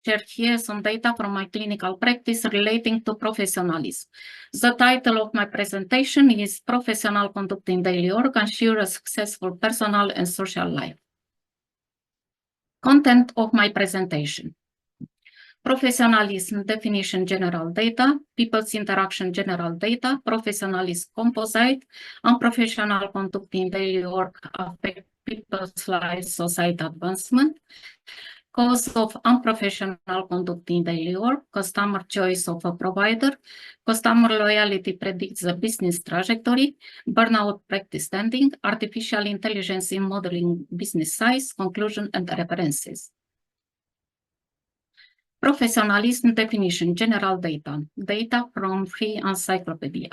share here some data from my clinical practice relating to professionalism. The title of my presentation is Professional Conduct in Daily Work: Ensure a Successful Personal and Social Life. Content of my presentation: professionalism definition general data, people's interaction general data, professionalism composite, unprofessional conduct in daily work affect people's lives, society advancement, cause of unprofessional conduct in daily work, customer choice of a provider, customer loyalty predicts the business trajectory, burnout practice standing, artificial intelligence in modeling business size, conclusion and references. Professionalism definition, general data, data from free encyclopedia.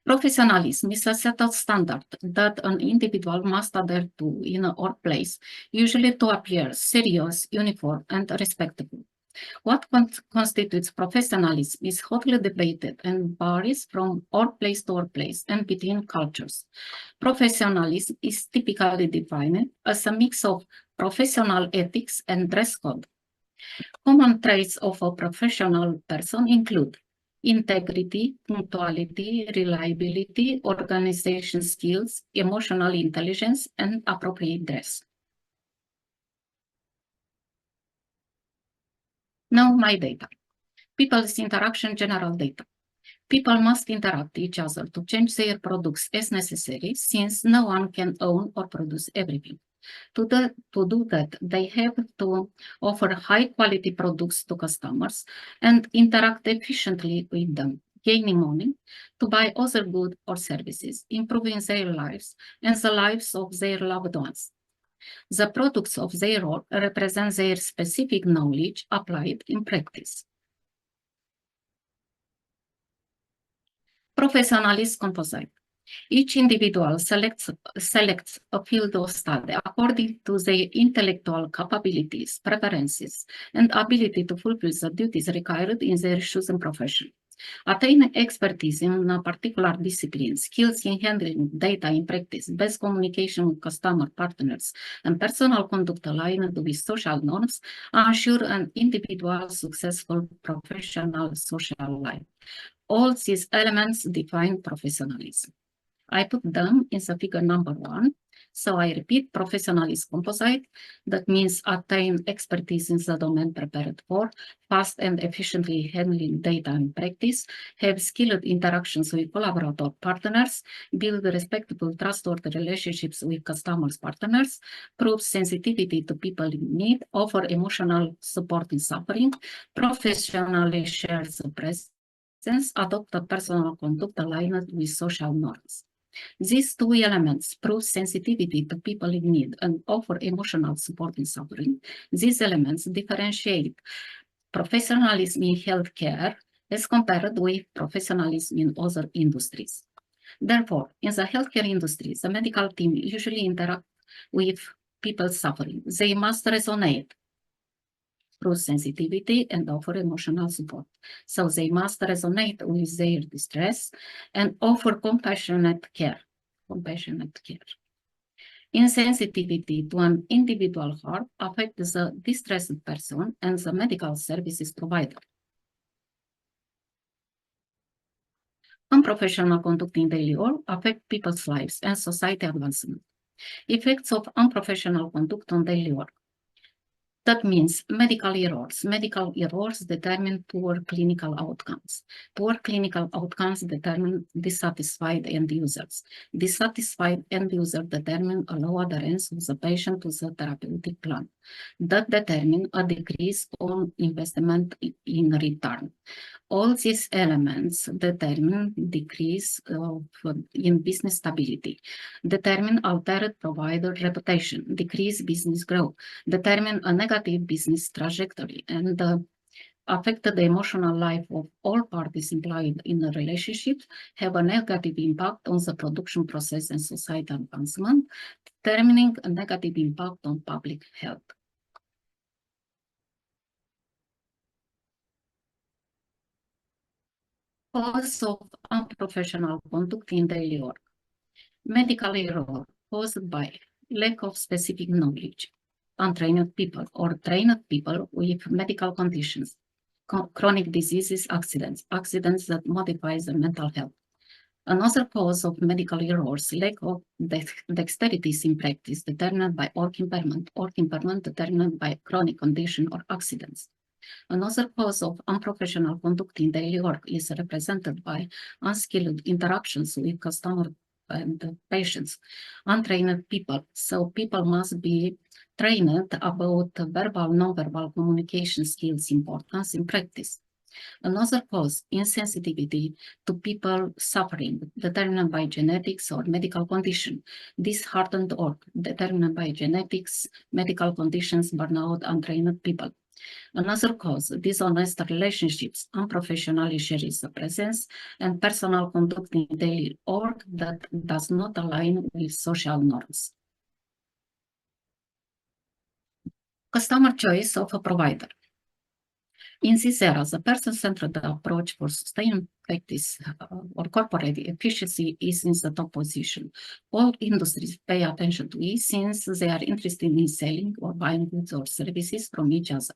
Professionalism is a set of standards that an individual must adhere to in a workplace, usually to appear serious, uniform, and respectable. What constitutes professionalism is hotly debated and varies from workplace to workplace and between cultures. Professionalism is typically defined as a mix of professional ethics and dress code. Common traits of a professional person include integrity, punctuality, reliability, organization skills, emotional intelligence, and appropriate dress. Now my data. People's interaction general data. People must interact each other to change their products as necessary, since no one can own or produce everything. To do that, they have to offer high-quality products to customers and interact efficiently with them, gaining money to buy other goods or services, improving their lives and the lives of their loved ones. The products of their work represent their specific knowledge applied in practice. Professionalist composite. Each individual selects a field of study according to their intellectual capabilities, preferences, and ability to fulfill the duties required in their chosen profession. Attaining expertise in a particular discipline, skills in handling data in practice, best communication with customer partners, and personal conduct aligned with social norms ensure an individual's successful professional social life. All these elements define professionalism. I put them in the figure number 1. So I repeat, professionalism composite, that means attain expertise in the domain prepared for, fast and efficiently handling data in practice, have skilled interactions with collaborator partners, build respectable, trustworthy relationships with customers, partners, prove sensitivity to people in need, offer emotional support in suffering, professionally share the presence, adopt a personal conduct aligned with social norms. These two elements prove sensitivity to people in need and offer emotional support in suffering. These elements differentiate professionalism in healthcare as compared with professionalism in other industries. Therefore, in the healthcare industry, the medical team usually interact with people suffering. They must resonate through sensitivity and offer emotional support. So they must resonate with their distress and offer compassionate care. Insensitivity to an individual harm affects the distressed person and the medical services provider. Unprofessional conduct in daily work affect people's lives and society advancement. Effects of unprofessional conduct on daily work. That means medical errors. Medical errors determine poor clinical outcomes. Poor clinical outcomes determine dissatisfied end users. Dissatisfied end users determine a low adherence of the patient to the therapeutic plan. That determine a decrease on investment in return. All these elements determine decrease in business stability, determine altered provider reputation, decrease business growth, determine a negative business trajectory, and affect the emotional life of all parties employed in a relationship, have a negative impact on the production process and society advancement, determining a negative impact on public health. Cause of unprofessional conduct in daily work. Medical error caused by lack of specific knowledge. untrained people or trained people with medical conditions, chronic diseases, accidents that modify the mental health. Another cause of medical errors, lack of dexterity in practice determined by work impairment determined by chronic condition or accidents. Another cause of unprofessional conduct in daily work is represented by unskilled interactions with customer and patients, untrained people. So people must be trained about verbal, non-verbal communication skills importance in practice. Another cause, insensitivity to people suffering, determined by genetics or medical condition. Disheartened or determined by genetics, medical conditions, burnout, untrained people. Another cause, dishonest relationships, unprofessional shares of presence, and personal conduct in daily work that does not align with social norms. Customer choice of a provider. In this era, the person-centered approach for sustainable practice or corporate efficiency is in the top position. All industries pay attention to it since they are interested in selling or buying goods or services from each other.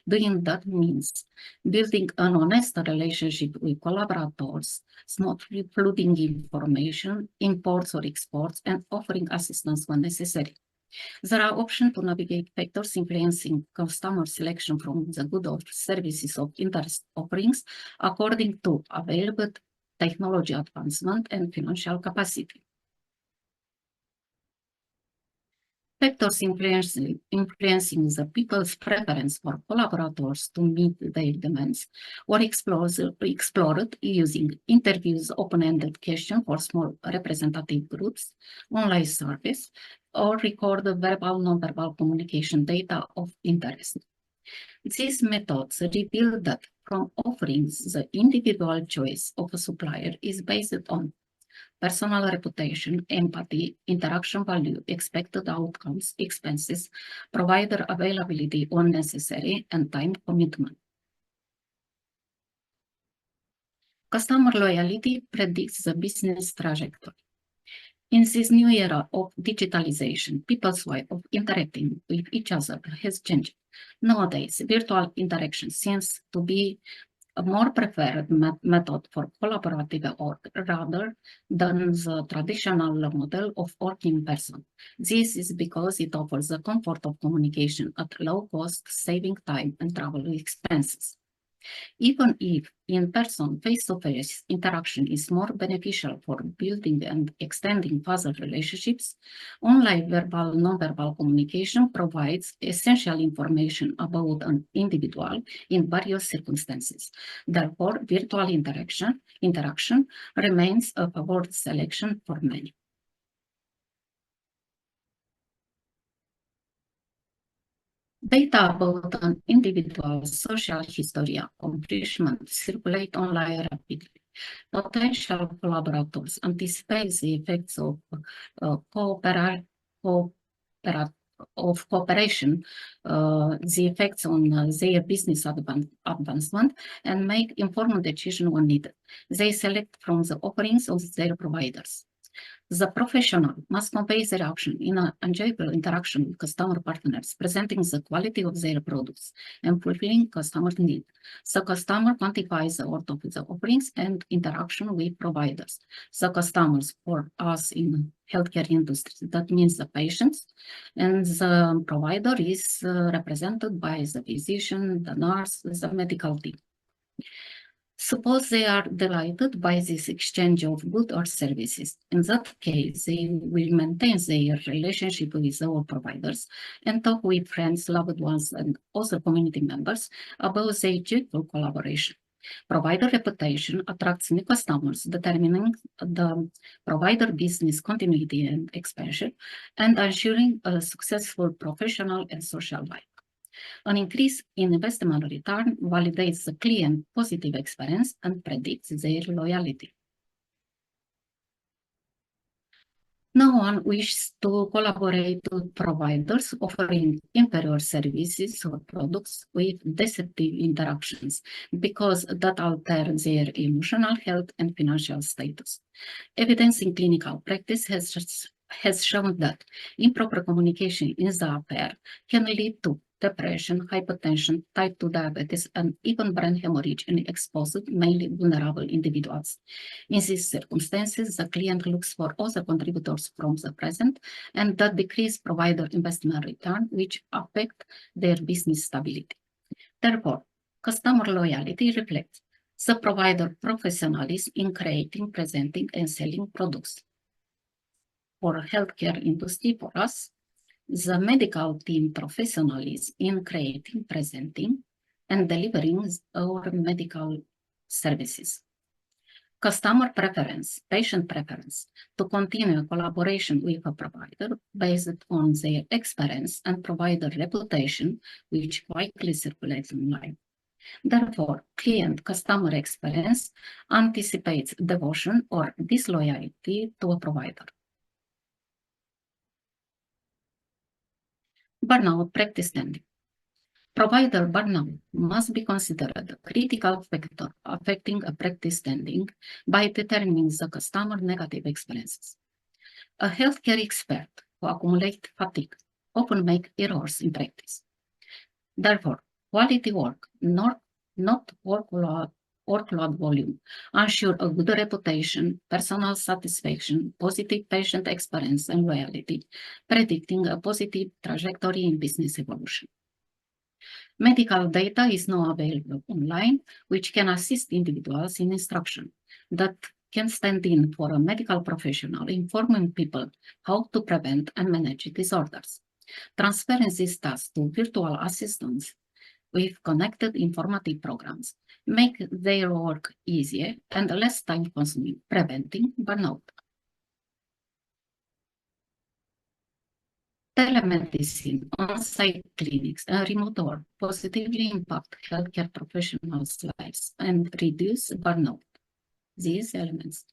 Doing that means building an honest relationship with collaborators, smoothly flooding information, imports or exports, and offering assistance when necessary. There are options to navigate factors influencing customer selection from the goods or services of interest offerings according to available technology advancement and financial capacity. Factors influencing the people's preference for collaborators to meet their demands were explored using interviews, open-ended questions for small representative groups, online surveys, or record verbal, non-verbal communication data of interest. These methods reveal that from offerings, the individual choice of a supplier is based on personal reputation, empathy, interaction value, expected outcomes, expenses, provider availability when necessary, and time commitment. Customer loyalty predicts the business trajectory. In this new era of digitalization, people's way of interacting with each other has changed. Nowadays, virtual interaction seems to be a more preferred method for collaborative work rather than the traditional model of working in person. This is because it offers the comfort of communication at low cost, saving time and travel expenses. Even if in-person, face-to-face interaction is more beneficial for building and extending further relationships, online verbal, non-verbal communication provides essential information about an individual in various circumstances. Therefore, virtual interaction remains a favored selection for many. Data about an individual's social history accomplishment circulate online rapidly. Potential collaborators anticipate the effects of cooperation, the effects on their business advancement, and make informed decisions when needed. They select from the offerings of their providers. The professional must convey their action in an enjoyable interaction with customer partners, presenting the quality of their products and fulfilling customer needs. The customer quantifies the worth of the offerings and interaction with providers. The customers for us in healthcare industry, that means the patients, and the provider is represented by the physician, the nurse, the medical team. Suppose they are delighted by this exchange of goods or services. In that case, they will maintain their relationship with our providers and talk with friends, loved ones, and other community members about their joyful collaboration. Provider reputation attracts new customers, determining the provider business continuity and expansion, and ensuring a successful professional and social life. An increase in investment return validates the client positive experience and predicts their loyalty. No one wishes to collaborate with providers offering inferior services or products with deceptive interactions because that alters their emotional health and financial status. Evidence in clinical practice has shown that improper communication in the pair can lead to depression, hypertension, type 2 diabetes, and even brain hemorrhage in exposed, mainly vulnerable individuals. In these circumstances, the client looks for other contributors from the present and that decrease provider investment return, which affect their business stability. Therefore, customer loyalty reflects the provider professionalism in creating, presenting, and selling products. For healthcare industry, for us, the medical team professionalism in creating, presenting, and delivering our medical services. Customer preference, patient preference, to continue collaboration with a provider based on their experience and provider reputation, which widely circulates online. Therefore, client-customer experience anticipates devotion or disloyalty to a provider. Burnout practice standing. Provider burnout must be considered a critical factor affecting a practice standing by determining the customer negative experiences. A healthcare expert who accumulates fatigue often makes errors in practice. Therefore, quality work, not workload volume, ensure a good reputation, personal satisfaction, positive patient experience, and loyalty, predicting a positive trajectory in business evolution. Medical data is now available online, which can assist individuals in instruction that can stand in for a medical professional, informing people how to prevent and manage disorders. Transferring these tasks to virtual assistants with connected informative programs make their work easier and less time-consuming, preventing burnout. Telemedicine, on-site clinics, and remote work positively impact healthcare professionals' lives and reduce burnout. These elements.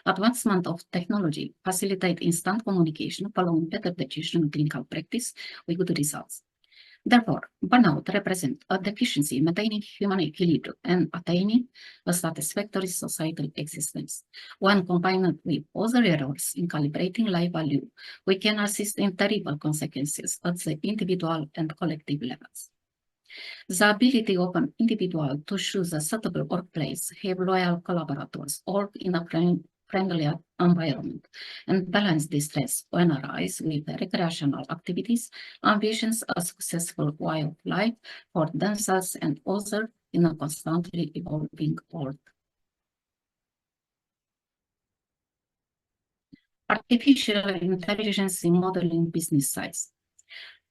Advancement of technology facilitate instant communication following better decision in clinical practice with good results. Therefore, burnout represents a deficiency in maintaining human equilibrium and attaining a satisfactory societal existence. When combined with other errors in calibrating life value, we can assist in terrible consequences at the individual and collective levels. The ability of an individual to choose a suitable workplace, have loyal collaborators, work in a friendly environment, and balance the stress when arise with recreational activities, envisions a successful way of life for themselves and others in a constantly evolving world. Artificial intelligence in modeling business size.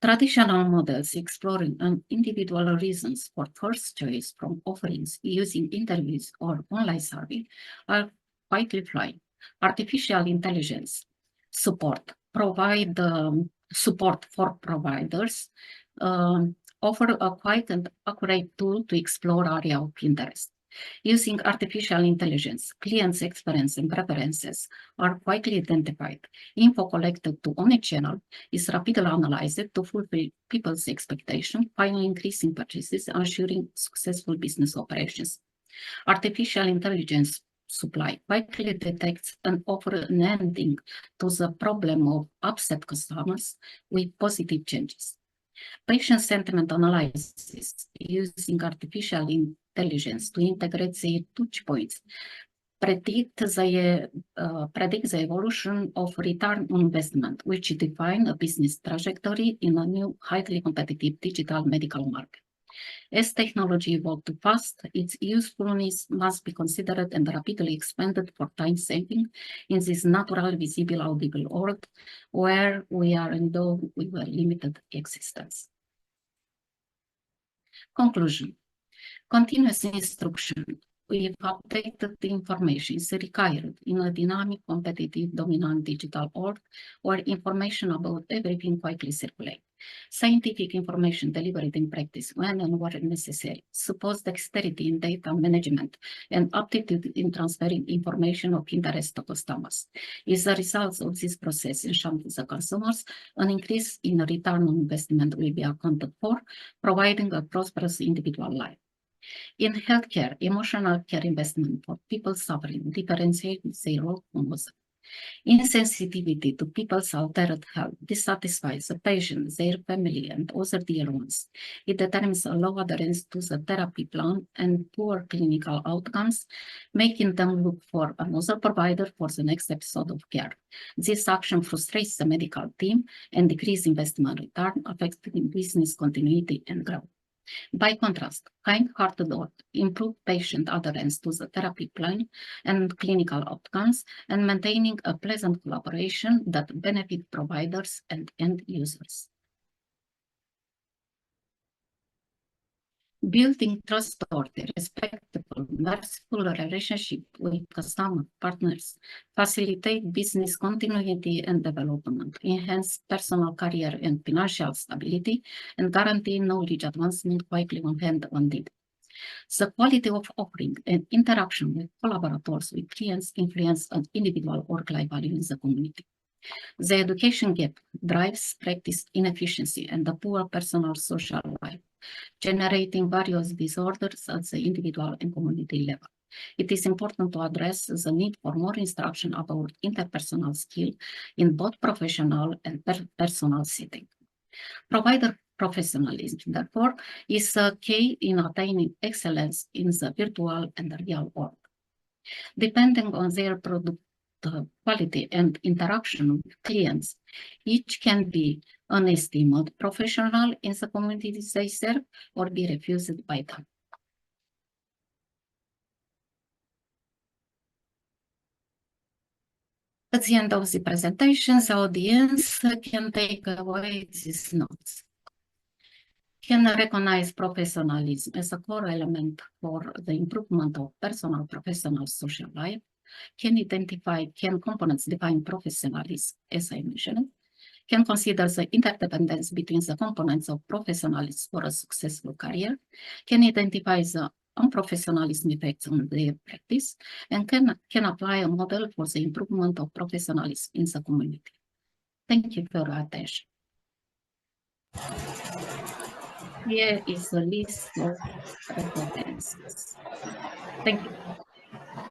Traditional models exploring individual reasons for first choice from offerings using interviews or online survey are widely flying. Artificial intelligence support for providers offer a quite an accurate tool to explore area of interest. Using artificial intelligence, clients' experience and preferences are quickly identified. Info collected to omnichannel is rapidly analyzed to fulfill people's expectations, finally increasing purchases, ensuring successful business operations. Artificial intelligence supply quickly detects and offers an ending to the problem of upset customers with positive changes. Patient sentiment analysis using artificial intelligence to integrate the touch points predict the evolution of return on investment, which define a business trajectory in a new, highly competitive digital medical market. As technology evolves too fast, its usefulness must be considered and rapidly expanded for time saving in this natural, visible, audible world where we are endowed with a limited existence. Conclusion. Continuous instruction with updated information is required in a dynamic, competitive, dominant digital world where information about everything quickly circulates. Scientific information delivered in practice when and where necessary supports dexterity in data management and aptitude in transferring information of interest to customers. As a result of this process ensuring the consumers, an increase in return on investment will be accounted for, providing a prosperous individual life. In healthcare, emotional care investment for people suffering differentiate their role from others. Insensitivity to people's altered health dissatisfies the patient, their family, and other dear ones. It determines a low adherence to the therapy plan and poor clinical outcomes, making them look for another provider for the next episode of care. This action frustrates the medical team and decreases investment return, affecting business continuity and growth. By contrast, kind-hearted work improve patient adherence to the therapy plan and clinical outcomes, and maintaining a pleasant collaboration that benefit providers and end users. Building trustworthy, respectful, merciful relationship with customer partners facilitate business continuity and development, enhance personal career and financial stability, and guarantee knowledge advancement quickly on hand when needed. The quality of offering and interaction with collaborators with clients influence an individual work-life value in the community. The education gap drives practice inefficiency and the poor personal social life, generating various disorders at the individual and community level. It is important to address the need for more instruction about interpersonal skill in both professional and personal setting. Provider professionalism, therefore, is a key in attaining excellence in the virtual and the real world. Depending on their product quality and interaction with clients, each can be an esteemed professional in the communities they serve or be refused by them. At the end of the presentation, the audience can take away these notes. Can recognize professionalism as a core element for the improvement of personal professional social life, can components define professionalism, as I mentioned, can consider the interdependence between the components of professionalism for a successful career, can identify the unprofessionalism effects on their practice, and can apply a model for the improvement of professionalism in the community. Thank you for your attention. Here is a list of references. Thank you.